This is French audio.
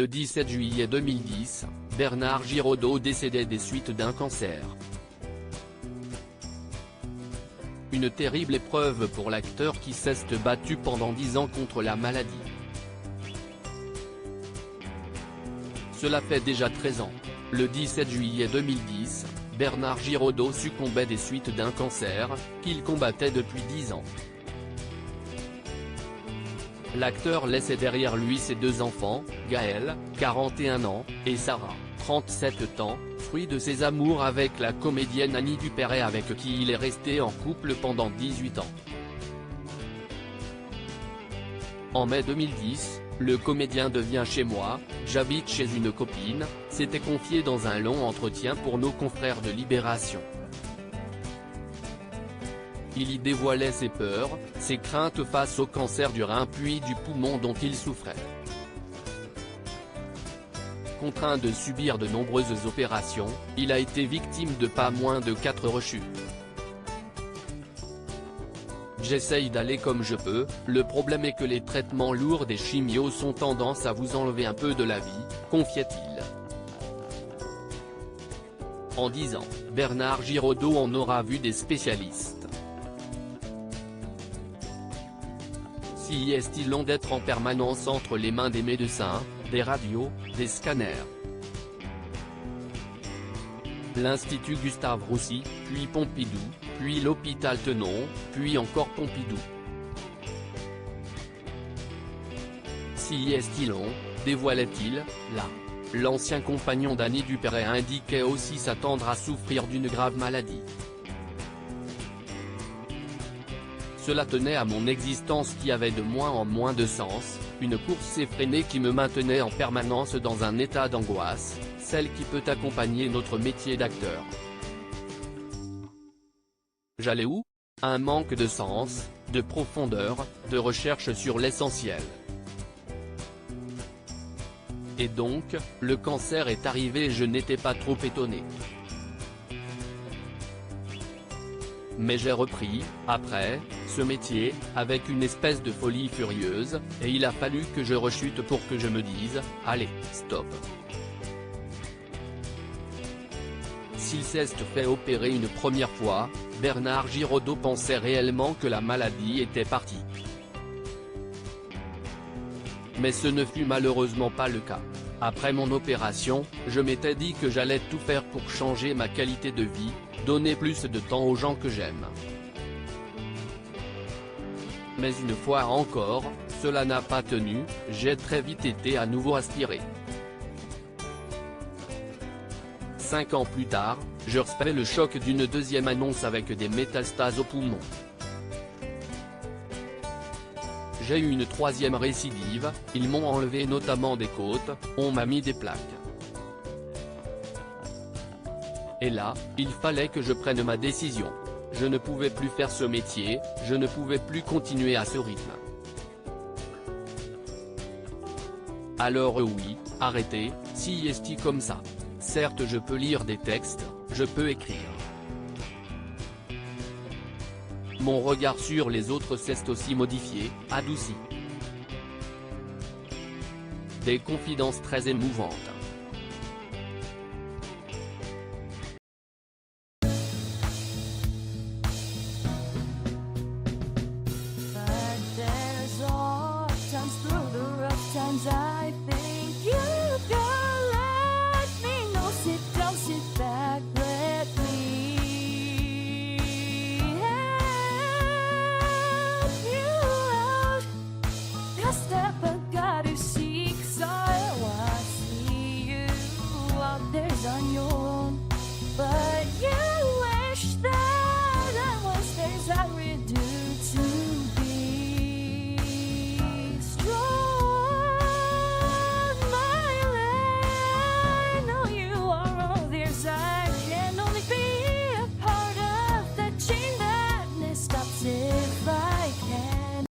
Le 17 juillet 2010, Bernard Giraudot décédait des suites d'un cancer. Une terrible épreuve pour l'acteur qui s'est battu pendant 10 ans contre la maladie. Cela fait déjà 13 ans. Le 17 juillet 2010, Bernard Giraudot succombait des suites d'un cancer, qu'il combattait depuis 10 ans. L'acteur laissait derrière lui ses 2 enfants, Gaël, 41 ans, et Sarah, 37 ans, fruit de ses amours avec la comédienne Annie Dupéret avec qui il est resté en couple pendant 18 ans. En mai 2010, le comédien devient chez moi, j'habite chez une copine, s'était confié dans un long entretien pour nos confrères de Libération. Il y dévoilait ses peurs, ses craintes face au cancer du rein puis du poumon dont il souffrait. Contraint de subir de nombreuses opérations, il a été victime de pas moins de 4 rechutes. J'essaye d'aller comme je peux, le problème est que les traitements lourds des chimios ont tendance à vous enlever un peu de la vie, confiait-il. En 10 ans, Bernard Giraudot en aura vu des spécialistes. Si est-il long d'être en permanence entre les mains des médecins, des radios, des scanners. L'Institut Gustave Roussy, puis Pompidou, puis l'hôpital Tenon, puis encore Pompidou. Si est-il long, dévoilait-il, là. L'ancien compagnon d'Annie Dupéret indiquait aussi s'attendre à souffrir d'une grave maladie. Cela tenait à mon existence qui avait de moins en moins de sens, une course effrénée qui me maintenait en permanence dans un état d'angoisse, celle qui peut accompagner notre métier d'acteur. J'allais où? Un manque de sens, de profondeur, de recherche sur l'essentiel. Et donc, le cancer est arrivé et je n'étais pas trop étonné. Mais j'ai repris, après, ce métier, avec une espèce de folie furieuse, et il a fallu que je rechute pour que je me dise, allez, stop. S'il s'est fait opérer une première fois, Bernard Giraudot pensait réellement que la maladie était partie. Mais ce ne fut malheureusement pas le cas. Après mon opération, je m'étais dit que j'allais tout faire pour changer ma qualité de vie, donner plus de temps aux gens que j'aime. Mais une fois encore, cela n'a pas tenu, j'ai très vite été à nouveau aspiré. 5 ans plus tard, je recevais le choc d'une deuxième annonce avec des métastases au poumon. J'ai eu une 3e récidive, ils m'ont enlevé notamment des côtes, on m'a mis des plaques. Et là, il fallait que je prenne ma décision. Je ne pouvais plus faire ce métier, je ne pouvais plus continuer à ce rythme. Alors oui, arrêtez, si est-il comme ça. Certes je peux lire des textes, je peux écrire. Mon regard sur les autres s'est aussi modifié, adouci. Des confidences très émouvantes.